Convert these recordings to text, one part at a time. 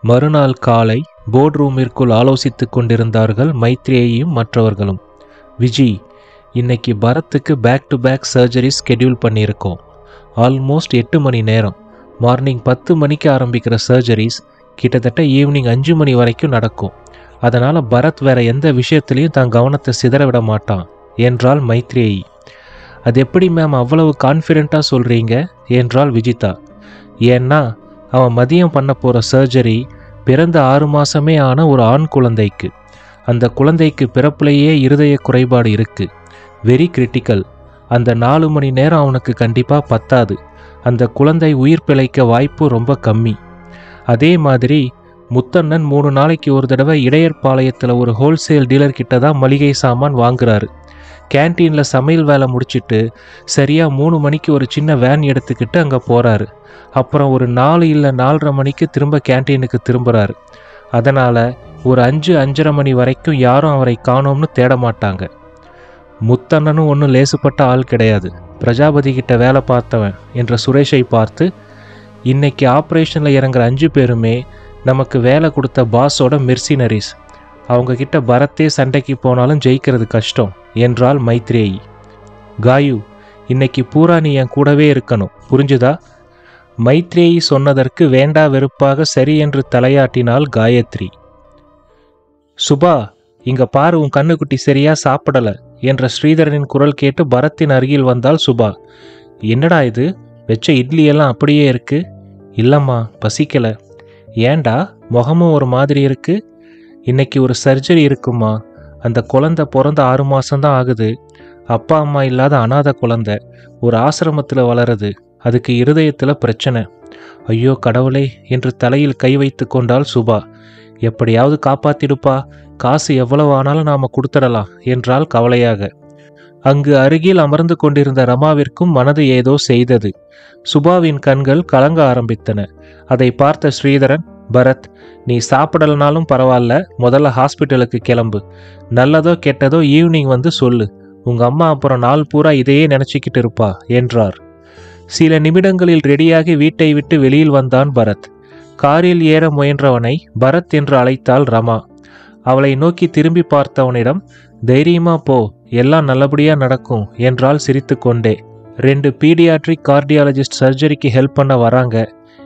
மறுநாள் காலை போர்ட் ரூமிற்குள் ஆலோசித்துக் கொண்டிருந்தார்கள் மைத்ரேயியும் மற்றவர்களும். விஜி, இன்னைக்கு பரத்துக்கு back to back surgery schedule பண்ணியிருக்கோம். ஆல்மோஸ்ட் 8 மணி நேரம். மார்னிங் 10 மணிக்கு ஆரம்பிக்கிற சர்ஜரிஸ் கிட்டத்தட்ட ஈவினிங் 5 மணி வரைக்கும் நடக்கும். அதனால் பரத் வேற எந்த விஷயத்துலையும் தான் கவனத்தை சிதற விட மாட்டான் என்றாள் மைத்ரேயி. அது எப்படி மேம் அவ்வளவு கான்ஃபிடென்ட்டாக சொல்கிறீங்க என்றாள் விஜிதா. ஏன்னா அவன் மதியம் பண்ண போகிற சர்ஜரி பிறந்த 6 மாதமே ஆன ஒரு ஆண் குழந்தைக்கு. அந்த குழந்தைக்கு பிறப்புலேயே இருதய குறைபாடு இருக்குது. Very critical. அந்த 4 மணி நேரம் அவனுக்கு கண்டிப்பாக பத்தாது. அந்த குழந்தை உயிர் பிழைக்க வாய்ப்பு ரொம்ப கம்மி. அதே மாதிரி முத்தண்ணன் 3 நாளைக்கு ஒரு தடவை இடையர்பாளையத்தில் ஒரு ஹோல்சேல் டீலர் கிட்ட தான் மளிகை சாமான் வாங்குறாரு. கேன்டீனில் சமையல் வேலை முடிச்சுட்டு சரியாக 3 மணிக்கு ஒரு சின்ன வேன் எடுத்துக்கிட்டு அங்கே போகிறாரு. அப்புறம் ஒரு 4 இல்லை 4:30 மணிக்கு திரும்ப கேன்டீனுக்கு திரும்புகிறாரு. அதனால் ஒரு 5-5:30 மணி வரைக்கும் யாரும் அவரை காணோம்னு தேட மாட்டாங்க. முத்தண்ணனும் ஒன்றும் லேசுப்பட்ட ஆள் கிடையாது. பிரஜாபதி கிட்ட வேலை பார்த்தவன் என்ற சுரேஷை பார்த்து, இன்னைக்கு ஆப்ரேஷனில் இறங்குற 5 பேருமே நமக்கு வேலை கொடுத்த பாஸோட மெர்சினரிஸ். அவங்கக்கிட்ட பரத்தே சண்டைக்கு போனாலும் ஜெயிக்கிறது கஷ்டம் என்றாள் மைத்ரேயி. காயு, இன்னைக்கு பூரா நீ என் கூடவே இருக்கணும், புரிஞ்சுதா? மைத்ரேயி சொன்னதற்கு வேண்டா வெறுப்பாக சரி என்று தலையாட்டினாள் காயத்ரி. சுபா, இங்க பாரு, உன் கண்ணுக்குட்டி சரியா சாப்பிடல என்ற ஸ்ரீதரனின் குரல் கேட்டு பரத்தின் அருகில் வந்தாள் சுபா. என்னடா இது, வச்ச இட்லி எல்லாம் அப்படியே இருக்கு? இல்லம்மா, பசிக்கல. ஏண்டா முகமும் ஒரு மாதிரி இருக்கு? இன்னைக்கு ஒரு சர்ஜரி இருக்குமா. அந்த குழந்தை பிறந்த 6 மாசம்தான் ஆகுது. அப்பா அம்மா இல்லாத அனாதை குழந்தை, ஒரு ஆசிரமத்தில் வளருது. அதுக்கு இருதயத்தில் பிரச்சனை. ஐயோ கடவுளே என்று தலையில் கை வைத்து கொண்டாள் சுபா. எப்படியாவது காப்பாத்திடுப்பா, காசு எவ்வளவு ஆனாலும் நாம கொடுத்துடலாம் என்றாள் கவலையாக. அங்கு அருகில் அமர்ந்து கொண்டிருந்த ரமாவிற்கும் மனது ஏதோ செய்தது. சுபாவின் கண்கள் கலங்க ஆரம்பித்தன. அதை பார்த்த ஸ்ரீதரன், பரத், நீ சாப்பிடலனாலும் பரவாயில்ல, முதல்ல ஹாஸ்பிட்டலுக்கு கிளம்பு. நல்லதோ கெட்டதோ ஈவினிங் வந்து சொல்லு. உங்க அம்மா அப்புறம் நாள் பூரா இதையே நினைச்சிக்கிட்டு இருப்பா என்றார். சில நிமிடங்களில் ரெடியாகி வீட்டை விட்டு வெளியில் வந்தான் பரத். காரில் ஏற முயன்றவனை பரத் என்று அழைத்தாள் ரமா. அவளை நோக்கி திரும்பி பார்த்தவனிடம், தைரியமா போ, எல்லாம் நல்லபடியா நடக்கும் என்றாள் சிரித்து கொண்டே. 2 பீடியாட்ரிக் கார்டியாலஜிஸ்ட் சர்ஜரிக்கு ஹெல்ப் பண்ண வராங்க.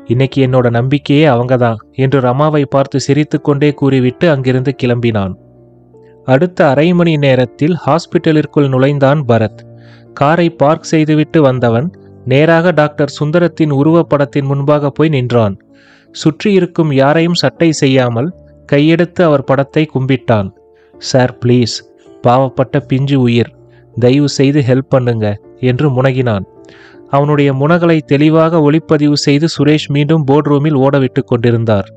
இன்னைக்கு என்னோட நம்பிக்கையே அவங்க தான் என்று ரமாவை பார்த்து சிரித்து கொண்டே கூறிவிட்டு அங்கிருந்து கிளம்பினான். அடுத்த அரை மணி நேரத்தில் ஹாஸ்பிட்டலிற்குள் நுழைந்தான் பரத். காரை பார்க் செய்துவிட்டு வந்தவன் நேராக டாக்டர் சுந்தரத்தின் உருவப்படத்தின் முன்பாக போய் நின்றான். சுற்றி இருக்கும் யாரையும் சட்டை செய்யாமல் கையெடுத்து அவர் படத்தை கும்பிட்டான். சார் ப்ளீஸ், பாவப்பட்ட பிஞ்சு உயிர், தயவு செய்து ஹெல்ப் பண்ணுங்க என்று முனகினான். அவனுடைய முனகளை தெளிவாக ஒளிப்பதிவு செய்து சுரேஷ் மீண்டும் போர்ட் ரூமில் ஓடவிட்டு கொண்டிருந்தார்.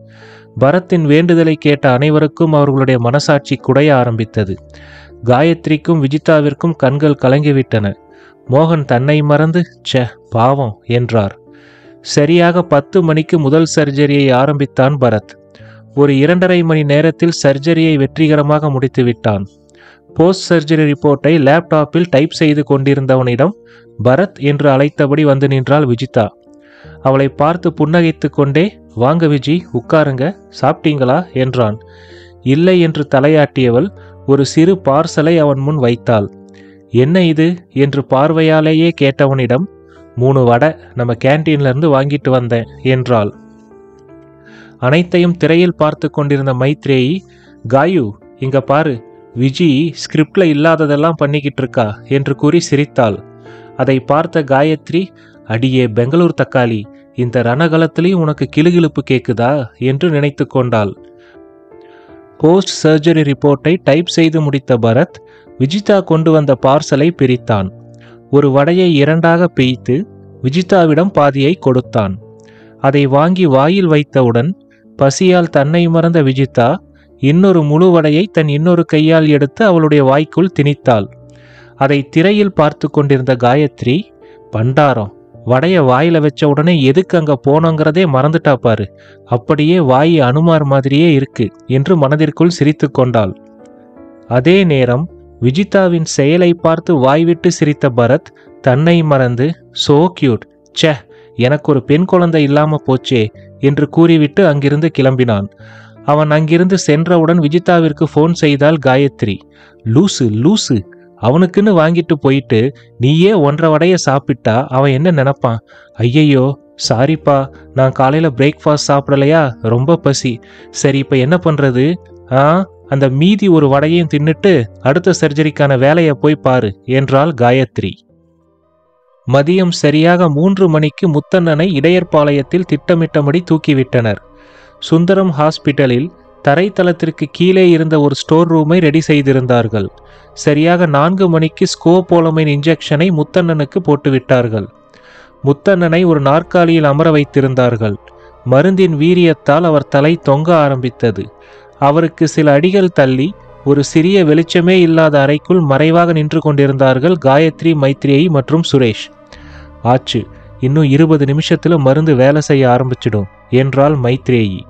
பரத்தின் வேண்டுதலை கேட்ட அனைவருக்கும் அவர்களுடைய மனசாட்சி குடைய ஆரம்பித்தது. காயத்ரிக்கும் விஜிதாவிற்கும் கண்கள் கலங்கிவிட்டன. மோகன் தன்னை மறந்து ச்சே பாவம் என்றார். சரியாக 10 மணிக்கு முதல் சர்ஜரியை ஆரம்பித்தான் பரத். ஒரு 2.5 மணி நேரத்தில் சர்ஜரியை வெற்றிகரமாக முடித்து விட்டான். போஸ்ட் சர்ஜரி ரிப்போர்ட்டை லேப்டாப்பில் டைப் செய்து கொண்டிருந்தவனிடம் பரத் என்று அழைத்தபடி வந்து நின்றாள் விஜிதா. அவளை பார்த்து புன்னகைத்து கொண்டே, வாங்க விஜி, உட்காருங்க, சாப்பிட்டீங்களா என்றான். இல்லை என்று தலையாட்டியவள் ஒரு சிறு பார்சலை அவன் முன் வைத்தாள். என்ன இது என்று பார்வையாலேயே கேட்டவனிடம், 3 வடை நம்ம கேன்டீன்ல இருந்து வாங்கிட்டு வந்தேன் என்றாள். அனைத்தையும் திரையில் பார்த்து கொண்டிருந்த மைத்ரேயி, காயு இங்க பாரு, விஜி ஸ்கிரிப்ட்ல இல்லாததெல்லாம் பண்ணிக்கிட்டு இருக்கா என்று கூறி சிரித்தாள். அதை பார்த்த காயத்ரி, அடியே பெங்களூர் தக்காளி, இந்த ரணகலத்திலையும் உனக்கு கிளுகிளுப்பு கேக்குதா என்று நினைத்து கொண்டாள். போஸ்ட் சர்ஜரி ரிப்போர்ட்டை டைப் செய்து முடித்த பரத் விஜிதா கொண்டு வந்த பார்சலை பிரித்தான். ஒரு வடையை 2ஆக பிய்த்து விஜிதாவிடம் பாதியை கொடுத்தான். அதை வாங்கி வாயில் வைத்தவுடன் பசியால் தன்னை மறந்த விஜிதா இன்னொரு முழு வடையை தன் இன்னொரு கையால் எடுத்து அவளுடைய வாய்க்குள் திணித்தாள். அதை திரையில் பார்த்து கொண்டிருந்த காயத்ரி, பண்டாரம், வடைய வாயில வச்ச உடனே எதுக்கு அங்க போனோங்கிறதே மறந்துட்டா பாரு, அப்படியே வாய் அனுமார் மாதிரியே இருக்கு என்று மனதிற்குள் சிரித்து கொண்டாள். அதே நேரம் விஜிதாவின் செயலை பார்த்து வாய்விட்டு சிரித்த பரத் தன்னை மறந்து, சோ கியூட், ச்சே எனக்கு ஒரு பெண் குழந்தை இல்லாம போச்சே என்று கூறிவிட்டு அங்கிருந்து கிளம்பினான். அவன் அங்கிருந்து சென்றவுடன் விஜிதாவிற்கு போன் செய்தாள் காயத்ரி. லூசு லூசு, அவனுக்குன்னு வாங்கிட்டு போயிட்டு நீயே 1.5 வடைய சாப்பிட்டா அவன் என்ன நினைப்பான்? ஐயையோ சாரிப்பா, நான் காலையில பிரேக்ஃபாஸ்ட் சாப்பிடலையா, ரொம்ப பசி. சரி இப்ப என்ன பண்றது? அந்த மீதி ஒரு வடையையும் தின்னுட்டு அடுத்த சர்ஜரிக்கான வேலையை போய் பாரு என்றாள் காயத்ரி. மதியம் சரியாக 3 மணிக்கு முத்தண்ணனை இடையர்பாளையத்தில் திட்டமிட்டபடி தூக்கிவிட்டனர். சுந்தரம் ஹாஸ்பிட்டலில் தரைத்தளத்திற்கு கீழே இருந்த ஒரு ஸ்டோர் ரூமை ரெடி செய்திருந்தார்கள். சரியாக 4 மணிக்கு ஸ்கோபோலமைன் இன்ஜெக்ஷனை முத்தண்ணனுக்கு போட்டுவிட்டார்கள். முத்தண்ணனை ஒரு நாற்காலியில் அமர வைத்திருந்தார்கள். மருந்தின் வீரியத்தால் அவர் தலை தொங்க ஆரம்பித்தது. அவருக்கு சில அடிகள் தள்ளி ஒரு சிறிய வெளிச்சமே இல்லாத அறைக்குள் மறைவாக நின்று கொண்டிருந்தார்கள் காயத்ரி, மைத்ரேயி மற்றும் சுரேஷ். ஆச்சு, இன்னும் 20 நிமிஷத்துல மருந்து வேலை செய்ய ஆரம்பிச்சிடும் என்றாள் மைத்ரேயி.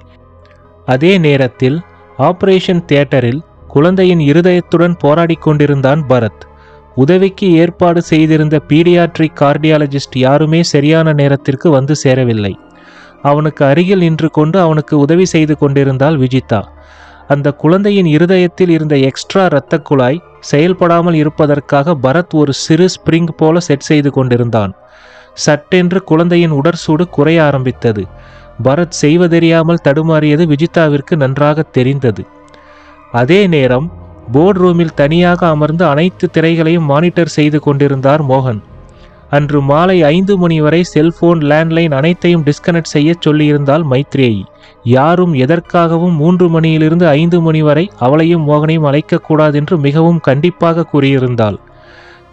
அதே நேரத்தில் ஆபரேஷன் தியேட்டரில் குழந்தையின் இருதயத்துடன் போராடி கொண்டிருந்தான் பரத். உதவிக்கு ஏற்பாடு செய்திருந்த பீடியாட்ரிக் கார்டியாலஜிஸ்ட் யாருமே சரியான நேரத்திற்கு வந்து சேரவில்லை. அவனுக்கு அருகில் நின்று கொண்டு அவனுக்கு உதவி செய்து கொண்டிருந்தாள் விஜிதா. அந்த குழந்தையின் இருதயத்தில் இருந்த எக்ஸ்ட்ரா இரத்த குழாய் செயல்படாமல் இருப்பதற்காக பரத் ஒரு சிறு ஸ்பிரிங் போல செட் செய்து கொண்டிருந்தான். சட்டென்று குழந்தையின் உடற்சூடு குறைய ஆரம்பித்தது. பரத் செய்வதறியாமல் தடுமாறியது விஜிதாவிற்கு நன்றாக தெரிந்தது. அதே நேரம் போர்டு ரூமில் தனியாக அமர்ந்து அனைத்து திரைகளையும் மானிட்டர் செய்து கொண்டிருந்தார் மோகன். அன்று மாலை 5 மணி வரை செல்போன், லேண்ட்லைன் அனைத்தையும் டிஸ்கனெக்ட் செய்ய சொல்லியிருந்தாள் மைத்ரேயி. யாரும் எதற்காகவும் 3 மணியிலிருந்து 5 மணி வரை அவளையும் மோகனையும் அழைக்கக்கூடாது என்று மிகவும் கண்டிப்பாக கூறியிருந்தாள்.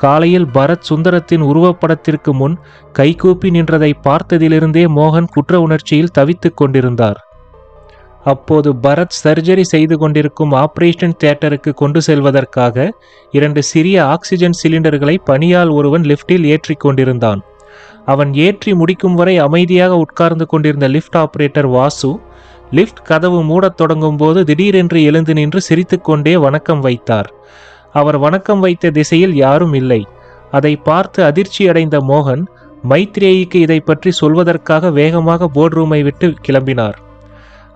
காலையில் பரத் சுந்தரத்தின் உருவப்படத்திற்கு முன் கைகூப்பி நின்றதை பார்த்ததிலிருந்தே மோகன் குற்ற உணர்ச்சியில் தவித்துக் கொண்டிருந்தார். அப்போது பரத் சர்ஜரி செய்து கொண்டிருக்கும் ஆபரேஷன் தியேட்டருக்கு கொண்டு செல்வதற்காக 2 சிறிய ஆக்சிஜன் சிலிண்டர்களை பணியால் ஒருவன் லிப்டில் ஏற்றி கொண்டிருந்தான். அவன் ஏற்றி முடிக்கும் வரை அமைதியாக உட்கார்ந்து கொண்டிருந்த லிப்ட் ஆபரேட்டர் வாசு லிப்ட் கதவு மூடத் தொடங்கும் போது திடீரென்று எழுந்து நின்று சிரித்துக்கொண்டே வணக்கம் வைத்தார். அவர் வணக்கம் வைத்த திசையில் யாரும் இல்லை. அதை பார்த்து அதிர்ச்சி அடைந்த மோகன் மைத்ரேயிக்கு இதை பற்றி சொல்வதற்காக வேகமாக போர்டு ரூமை விட்டு கிளம்பினார்.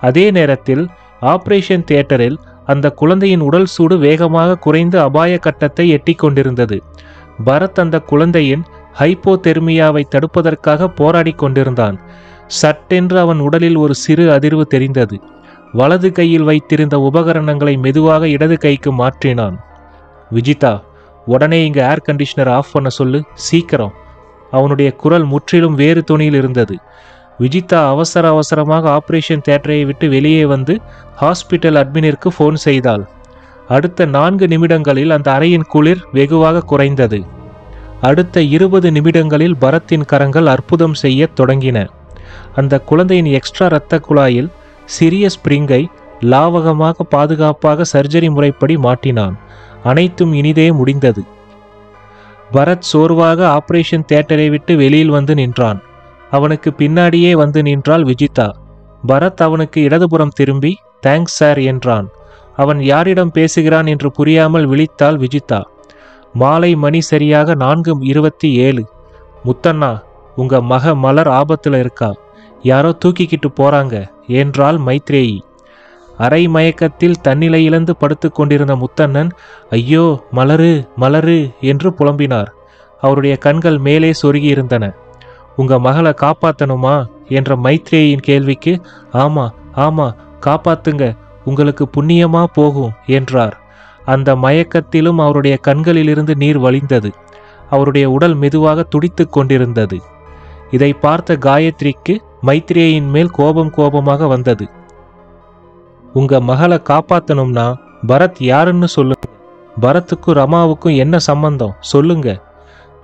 அதே நேரத்தில் ஆபரேஷன் தியேட்டரில் அந்த குழந்தையின் உடல் சூடு வேகமாக குறைந்து அபாய கட்டத்தை எட்டி கொண்டிருந்தது. பரத் அந்த குழந்தையின் ஹைப்போதெர்மியாவை தடுப்பதற்காக போராடி கொண்டிருந்தான். சட்டென்று அவன் உடலில் ஒரு சிறு அதிர்வு தெரிந்தது. வலது கையில் வைத்திருந்த உபகரணங்களை மெதுவாக இடது கைக்கு மாற்றினான். விஜிதா, உடனே இங்க ஏர் கண்டிஷனர் ஆஃப் பண்ண சொல்லு, சீக்கிரம். அவனுடைய குரல் முற்றிலும் வேறு தொனியில் இருந்தது. விஜிதா அவசரமாக ஆபரேஷன் தியேட்டரை விட்டு வெளியே வந்து ஹாஸ்பிட்டல் அட்மினிற்கு போன் செய்தாள். அடுத்த 4 நிமிடங்களில் அந்த அறையின் குளிர் வெகுவாக குறைந்தது. அடுத்த 20 நிமிடங்களில் பரத்தின் கரங்கள் அற்புதம் செய்ய தொடங்கின. அந்த குழந்தையின் எக்ஸ்ட்ரா இரத்த குழாயில் சிறிய ஸ்பிரிங்கை லாவகமாக பாதுகாப்பாக சர்ஜரி முறைப்படி மாட்டினான். அனைத்தும் இனிதே முடிந்தது. பரத் சோர்வாக ஆபரேஷன் தியேட்டரை விட்டு வெளியில் வந்து நின்றான். அவனுக்கு பின்னாடியே வந்து நின்றாள் விஜிதா. பரத் அவனுக்கு இடதுபுறம் திரும்பி தேங்க்ஸ் சார் என்றான். அவன் யாரிடம் பேசுகிறான் என்று புரியாமல் விழித்தாள் விஜிதா. மாலை மணி சரியாக 4:27. முத்தண்ணா, உங்க மக மலர் ஆபத்துல இருக்கா, யாரோ தூக்கிக்கிட்டு போறாங்க என்றாள் மைத்ரேயி. அரை மயக்கத்தில் தன்னிலை இழந்து படுத்து கொண்டிருந்த முத்தண்ணன் ஐயோ மலரு மலரு என்று புலம்பினார். அவருடைய கண்கள் மேலே சொருகியிருந்தன. உங்க மகளை காப்பாத்தணுமா என்ற மைத்ரேயின் கேள்விக்கு ஆமா ஆமா காப்பாத்துங்க, உங்களுக்கு புண்ணியமா போகும் என்றார். அந்த மயக்கத்திலும் அவருடைய கண்களிலிருந்து நீர் வழிந்தது. அவருடைய உடல் மெதுவாக துடித்து கொண்டிருந்தது. இதை பார்த்த காயத்ரிக்கு மைத்ரேயின் மேல் கோபமாக வந்தது. உங்க மகளை காப்பாத்தணும்னா பரத் யாருன்னு சொல்லுங்க, பரத்துக்கும் ரமாவுக்கும் என்ன சம்பந்தம் சொல்லுங்க.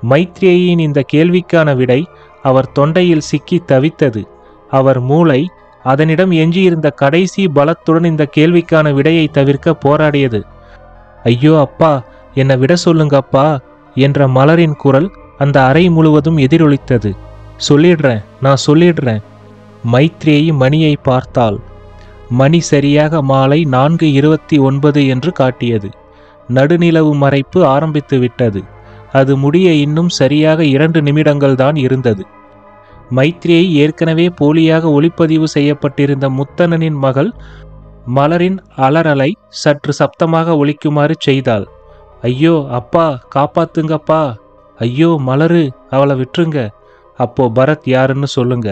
மைத்ரேயின் இந்த கேள்விக்கான விடை அவர் தொண்டையில் சிக்கி தவித்தது. அவர் மூளை அதனிடம் எஞ்சியிருந்த கடைசி பலத்துடன் இந்த கேள்விக்கான விடையை தவிர்க்க போராடியது. ஐயோ அப்பா, என்னை விட சொல்லுங்க அப்பா என்ற மலரின் குரல் அந்த அறை முழுவதும் எதிரொலித்தது. சொல்லிடுறேன், நான் சொல்லிடுறேன். மைத்ரேயி மணியை பார்த்தாள். மணி சரியாக மாலை 4:29 என்று காட்டியது. நடுநிலவு மறைப்பு ஆரம்பித்து விட்டது. அது முடிய இன்னும் சரியாக 2 நிமிடங்கள் தான் இருந்தது. மைத்ரேயி ஏற்கனவே போலியாக ஒளிப்பதிவு செய்யப்பட்டிருந்த முத்தண்ணனின் மகள் மலரின் அலறலை சற்று சப்தமாக ஒலிக்குமாறு செய்தாள். ஐயோ அப்பா, காப்பாத்துங்கப்பா, ஐயோ மலரு, அவளை விட்டுருங்க. அப்போ பரத் யாருன்னு சொல்லுங்க.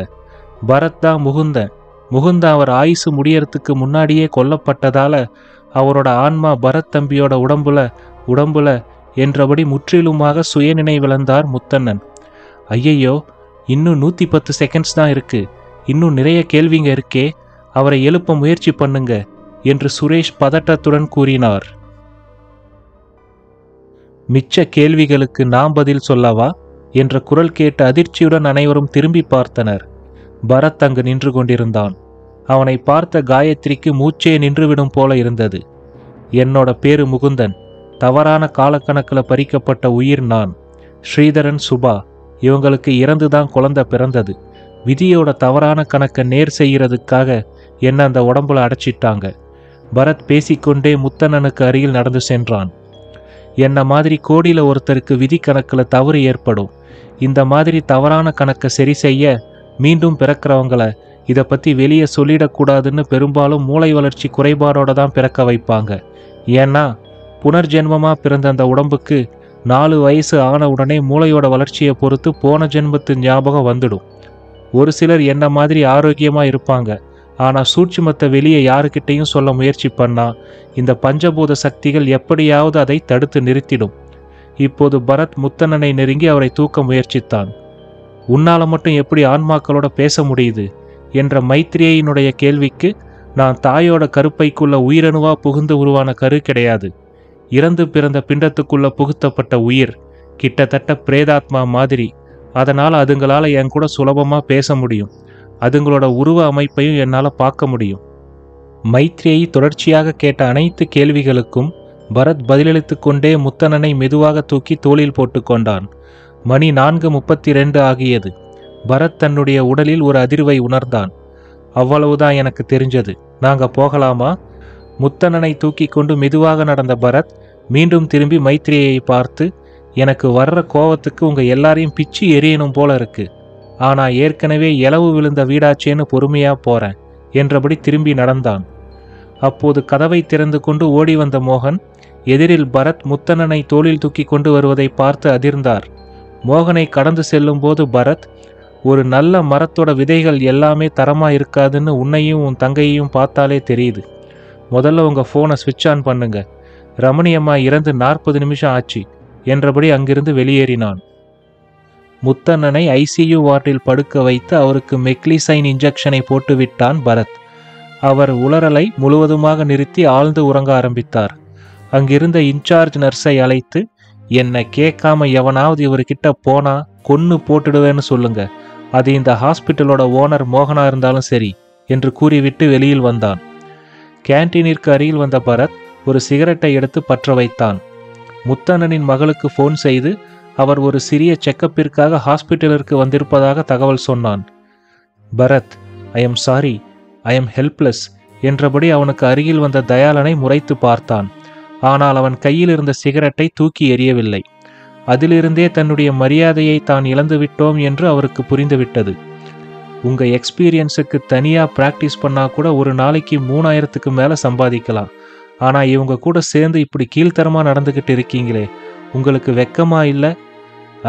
பரத் தான் முகுந்தன். முகுந்தன் அவர் ஆயுசு முடியறதுக்கு முன்னாடியே கொல்லப்பட்டதால அவரோட ஆன்மா பரத் தம்பியோட உடம்புல என்றபடி முற்றிலுமாக சுயநினைவிழந்தார் முத்தண்ணன். ஐயையோ, இன்னும் 110 செகண்ட்ஸ் தான் இருக்கு, இன்னும் நிறைய கேள்விங்க இருக்கே, அவரை எழுப்ப முயற்சி பண்ணுங்க என்று சுரேஷ் பதட்டத்துடன் கூறினார். மிச்ச கேள்விகளுக்கு நாம் பதில் சொல்லவா என்ற குரல் கேட்டு அதிர்ச்சியுடன் அனைவரும் திரும்பி பார்த்தனர். பரத் அங்கு நின்று கொண்டிருந்தான். அவனை பார்த்த காயத்ரிக்கு மூச்சே நின்றுவிடும் போல இருந்தது. என்னோட பேரு முகுந்தன். தவறான காலக்கணக்கில் பறிக்கப்பட்ட உயிர் நான். ஸ்ரீதரன், சுபா இவங்களுக்கு இறந்துதான் குழந்தை பிறந்தது. விதியோட தவறான கணக்கை நேர் செய்யறதுக்காக என்ன அந்த உடம்புல அடைச்சிட்டாங்க. பரத் பேசிக்கொண்டே முத்தண்ணனுக்கு அருகில் நடந்து சென்றான். என்ன மாதிரி கோடியில ஒருத்தருக்கு விதி கணக்கில் தவறு ஏற்படும். இந்த மாதிரி தவறான கணக்கை சரி செய்ய மீண்டும் பிறக்கிறவங்களை இதை பற்றி வெளியே சொல்லிடக்கூடாதுன்னு பெரும்பாலும் மூளை வளர்ச்சி குறைபாடோட தான் பிறக்க வைப்பாங்க. ஏன்னா புனர்ஜென்மமாக பிறந்த அந்த உடம்புக்கு 4 வயசு ஆன உடனே மூளையோட வளர்ச்சியை பொறுத்து போன ஜென்மத்து ஞாபகம் வந்துடும். ஒரு சிலர் என்ன மாதிரி ஆரோக்கியமாக இருப்பாங்க. ஆனால் சூட்சுமத்தை வெளியே யாருக்கிட்டையும் சொல்ல முயற்சி பண்ணா இந்த பஞ்சபூத சக்திகள் எப்படியாவது அதை தடுத்து நிறுத்திடும். இப்போது பரத் முத்தண்ணனை நெருங்கி அவரை தூக்க முயற்சித்தான். உன்னால மட்டும் எப்படி ஆன்மாக்களோட பேச முடியுது என்ற மைத்ரேயினுடைய கேள்விக்கு நான் தாயோட கருப்பைக்குள்ள உயிரணுவா புகுந்து உருவான கரு கிடையாது. இறந்து பிறந்த பிண்டத்துக்குள்ள புகுத்தப்பட்ட உயிர், கிட்டத்தட்ட பிரேதாத்மா மாதிரி. அதனால் அதுங்களால என் கூட சுலபமா பேச முடியும். அதுங்களோட உருவ அமைப்பையும் என்னால் பார்க்க முடியும். மைத்ரேயி தொடர்ச்சியாக கேட்ட அனைத்து கேள்விகளுக்கும் பரத் பதிலளித்து கொண்டே முத்தண்ணனை மெதுவாக தூக்கி தோளில் போட்டுக்கொண்டான். மணி 4:32 ஆகியது. பரத் தன்னுடைய உடலில் ஒரு அதிர்வை உணர்ந்தான். அவ்வளவுதான் எனக்கு தெரிஞ்சது. நாங்க போகலாமா? முத்தண்ணனை தூக்கி கொண்டு மெதுவாக நடந்த பரத் மீண்டும் திரும்பி மைத்ரேயை பார்த்து, எனக்கு வர்ற கோவத்துக்கு உங்க எல்லாரையும் பிச்சு எரியணும் போல இருக்கு. ஆனா ஏற்கனவே இலவு விழுந்த வீடாச்சேன்னு பொறுமையா போறேன் என்றபடி திரும்பி நடந்தான். அப்போது கதவை திறந்து கொண்டு ஓடி வந்த மோகன் எதிரில் பரத் முத்தண்ணனை தோளில் தூக்கி கொண்டு வருவதை பார்த்து அதிர்ந்தார். மோகனை கடந்து செல்லும் போது பரத், ஒரு நல்ல மரத்தோட விதைகள் எல்லாமே தரமா இருக்காதுன்னு உன்னையும் உன் தங்கையையும் பார்த்தாலே தெரியுது. முதல்ல உங்க போனை ஸ்விட்ச் ஆன் பண்ணுங்க. ரமணியம்மா இறந்து 40 நிமிஷம் ஆச்சு என்றபடி அங்கிருந்து வெளியேறினான். முத்தண்ணனை ஐசியு வார்டில் படுக்க வைத்து அவருக்கு மெக்லிசைன் இன்ஜெக்ஷனை போட்டுவிட்டான் பரத். அவர் உளறலை முழுவதுமாக நிறுத்தி ஆழ்ந்து உறங்க ஆரம்பித்தார். அங்கிருந்த இன்சார்ஜ் நர்ஸை அழைத்து, என்னை கேட்காம எவனாவது இவர்கிட்ட போனா கொன்னு போட்டுடுவேன்னு சொல்லுங்க. அது இந்த ஹாஸ்பிட்டலோட ஓனர் மோகனா இருந்தாலும் சரி என்று கூறிவிட்டு வெளியில் வந்தான். கேன்டீனிற்கு அருகில் வந்த பரத் ஒரு சிகரெட்டை எடுத்து பற்ற வைத்தான். முத்தண்ணனின் மகளுக்கு ஃபோன் செய்து அவர் ஒரு சிறிய செக்கப்பிற்காக ஹாஸ்பிட்டலிற்கு வந்திருப்பதாக தகவல் சொன்னான். Bharat, I am sorry, I am helpless என்றபடி அவனுக்கு அருகில் வந்த தயாளனை முறைத்து பார்த்தான். ஆனால் அவன் கையில் இருந்த சிகரெட்டை தூக்கி எறியவில்லை. அதிலிருந்தே தன்னுடைய மரியாதையை தான் இழந்துவிட்டோம் என்று அவருக்கு புரிந்துவிட்டது. உங்க எக்ஸ்பீரியன்ஸுக்கு தனியாக ப்ராக்டிஸ் பண்ணால் கூட ஒரு நாளைக்கு 3000க்கு மேலே சம்பாதிக்கலாம். ஆனால் இவங்க கூட சேர்ந்து இப்படி கீழ்த்தரமாக நடந்துக்கிட்டு இருக்கீங்களே, உங்களுக்கு வெக்கமா இல்லை?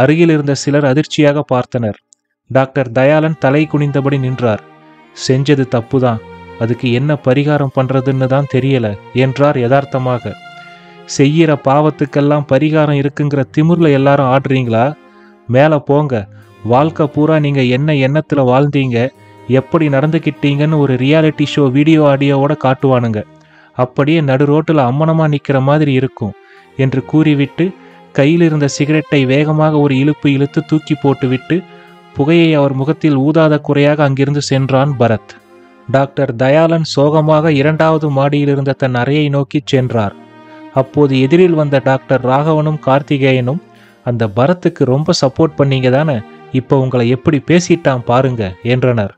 அருகில் இருந்த சிலர் அதிர்ச்சியாக பார்த்தனர். டாக்டர் தயாளன் தலை குனிந்தபடி நின்றார். செஞ்சது தப்புதான், அதுக்கு என்ன பரிகாரம் பண்ணுறதுன்னு தான் தெரியல என்றார் யதார்த்தமாக. செய்கிற பாவத்துக்கெல்லாம் பரிகாரம் இருக்குங்கிற திமிரில் எல்லாரும் ஆடுறீங்களா? மேலே போங்க. வாழ்க்கை பூரா நீங்கள் என்ன எண்ணத்தில் வாழ்ந்தீங்க, எப்படி நடந்துக்கிட்டீங்கன்னு ஒரு ரியாலிட்டி ஷோ வீடியோ ஆடியோவோட காட்டுவானுங்க. அப்படியே நடு ரோட்டில் அம்மனமாக நிற்கிற மாதிரி இருக்கும் என்று கூறிவிட்டு கையில் இருந்த சிகரெட்டை வேகமாக ஒரு இழுப்பு இழுத்து தூக்கி போட்டுவிட்டு புகையை அவர் முகத்தில் ஊதாத குறையாக அங்கிருந்து சென்றான் பரத். டாக்டர் தயாளன் சோகமாக 2வது மாடியில் இருந்த தன் அறையை நோக்கி சென்றார். அப்போது எதிரில் வந்த டாக்டர் ராகவனும் கார்த்திகேயனும், அந்த பரத்துக்கு ரொம்ப சப்போர்ட் பண்ணீங்க தானே, இப்போ உங்களை எப்படி பேசிட்டான் பாருங்க என்றனர்.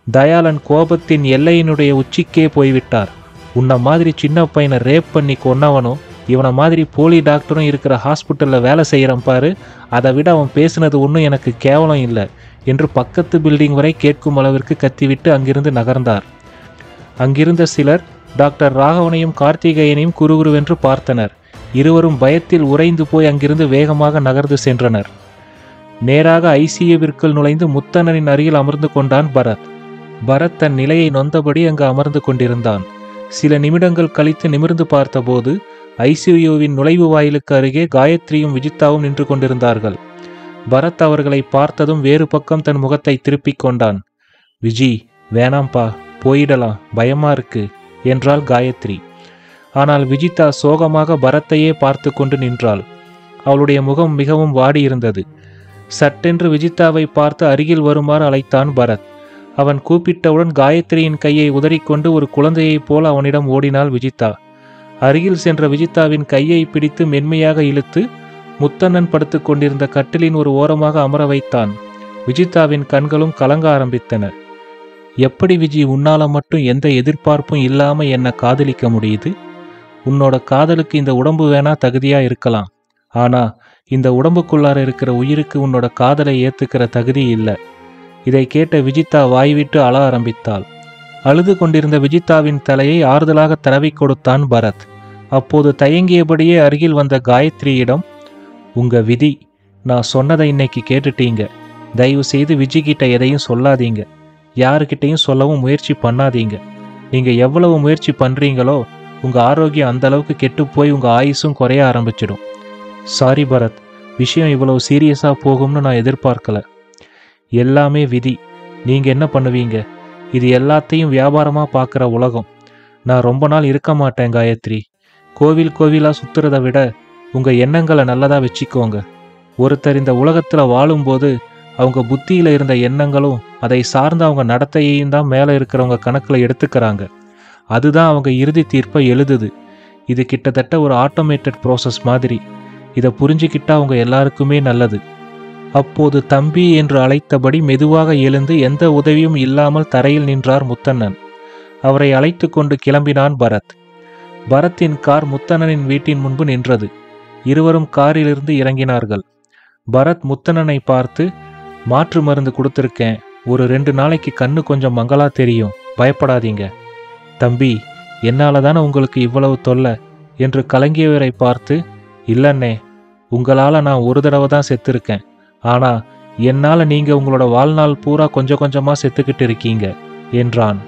தயாளன் கோபத்தின் எல்லையினுடைய உச்சிக்கே போய்விட்டார். உன்ன மாதிரி சின்ன பையனை ரேப் பண்ணி கொன்னவனும் இவனை மாதிரி போலி டாக்டரும் இருக்கிற ஹாஸ்பிட்டலில் வேலை செய்கிறான் பாரு, அதை விட அவன் பேசுனது ஒன்றும் எனக்கு கேவலம் இல்லை என்று பக்கத்து பில்டிங் வரை கேட்கும் அளவிற்கு கத்திவிட்டு அங்கிருந்து நகர்ந்தார். அங்கிருந்த சிலர் டாக்டர் ராகவனையும் கார்த்திகேயனையும் குறுகுறுவென்று பார்த்தனர். இருவரும் பயத்தில் உறைந்து போய் அங்கிருந்து வேகமாக நகர்ந்து சென்றனர். நேராக ஐசியூவிற்குள் நுழைந்து முத்தண்ணனின் அருகில் அமர்ந்து கொண்டான் பரத். பரத் தன் நிலையை நொந்தபடி அங்கு அமர்ந்து கொண்டிருந்தான். சில நிமிடங்கள் கழித்து நிமிர்ந்து பார்த்தபோது ஐசியூவின் நுழைவு வாயிலுக்கு அருகே காயத்ரியும் விஜித்தாவும் நின்று கொண்டிருந்தார்கள். பரத் அவர்களை பார்த்ததும் வேறு பக்கம் தன் முகத்தை திருப்பிக் கொண்டான். விஜி, வேணாம்பா, போயிடலாம், பயமா இருக்கு என்றாள் காயத்ரி. ஆனால் விஜிதா சோகமாக பரத்தையே பார்த்து கொண்டு நின்றாள். அவளுடைய முகம் மிகவும் வாடியிருந்தது. சட்டென்று விஜிதாவை பார்த்து அருகில் வருமாறு அழைத்தான் பரத். அவன் கூப்பிட்டவுடன் காயத்ரியின் கையை உதறிக்கொண்டு ஒரு குழந்தையைப் போல அவனிடம் ஓடினாள் விஜிதா. அருகில் சென்ற விஜிதாவின் கையை பிடித்து மென்மையாக இழுத்து முத்தண்ணன் படுத்து கொண்டிருந்த கட்டிலின் ஒரு ஓரமாக அமர வைத்தான். விஜிதாவின் கண்களும் கலங்க ஆரம்பித்தன. எப்படி விஜி, உன்னால மட்டும் எந்த எதிர்பார்ப்பும் இல்லாம என்னை காதலிக்க முடியுது? உன்னோட காதலுக்கு இந்த உடம்பு வேணா தகுதியா இருக்கலாம், ஆனா இந்த உடம்புக்குள்ளார இருக்கிற உயிருக்கு உன்னோட காதலை ஏத்துக்கிற தகுதி இல்லை. இதை கேட்ட விஜிதா வாய்விட்டு அழ ஆரம்பித்தாள். அழுது கொண்டிருந்த விஜிதாவின் தலையை ஆறுதலாக தடவி கொடுத்தான் பரத். அப்போது தயங்கியபடியே அருகில் வந்த காயத்ரியிடம், உங்க விதி, நான் சொன்னதை இன்னைக்கு கேட்டுட்டீங்க. தயவு செய்து விஜி கிட்ட எதையும் சொல்லாதீங்க, யாருக்கிட்டையும் சொல்லவும் முயற்சி பண்ணாதீங்க. நீங்க எவ்வளவு முயற்சி பண்றீங்களோ உங்க ஆரோக்கியம் அந்த அளவுக்கு கெட்டு போய் உங்க ஆயுசும் குறைய ஆரம்பிச்சிடும். சாரி பரத், விஷயம் இவ்வளவு சீரியஸா போகும்னு நான் எதிர்பார்க்கல. எல்லாமே விதி, நீங்க என்ன பண்ணுவீங்க? இது எல்லாத்தையும் வியாபாரமா பார்க்குற உலகம். நான் ரொம்ப நாள் இருக்க மாட்டேன் காயத்ரி. கோவில் கோவிலா சுத்துறதை விட உங்க எண்ணங்களை நல்லதா வச்சுக்கோங்க. ஒருத்தர் இந்த உலகத்துல வாழும்போது அவங்க புத்தியில இருந்த எண்ணங்களும் அதை சார்ந்த அவங்க நடத்தையையும் தான் மேலே இருக்கிறவங்க கணக்கில் எடுத்துக்கிறாங்க. அதுதான் அவங்க இறுதி தீர்ப்பை எழுதுது. இது கிட்டத்தட்ட ஒரு ஆட்டோமேட்டட் ப்ராசஸ் மாதிரி. இதை புரிஞ்சுக்கிட்டா அவங்க எல்லாருக்குமே நல்லது. அப்போது தம்பி என்று அழைத்தபடி மெதுவாக எழுந்து எந்த உதவியும் இல்லாமல் தரையில் நின்றார் முத்தண்ணன். அவரை அழைத்து கொண்டு கிளம்பினான் பரத். பரத்தின் கார் முத்தண்ணனின் வீட்டின் முன்பு நின்றது. இருவரும் காரிலிருந்து இறங்கினார்கள். பரத் முத்தண்ணனை பார்த்து, மாற்று மருந்து கொடுத்துருக்கேன், ஒரு 2 நாளைக்கு கண்ணு கொஞ்சம் மங்களா தெரியும், பயப்படாதீங்க. தம்பி, என்னால தானே உங்களுக்கு இவ்வளவு தொல்லை என்று கலங்கியவரை பார்த்து, இல்லண்ணே, உங்களால நான் ஒரு தடவை தான் செத்துருக்கேன், ஆனா என்னால நீங்க உங்களோட வாழ்நாள் பூரா கொஞ்சம் கொஞ்சமா செத்துக்கிட்டு இருக்கீங்க என்றான்.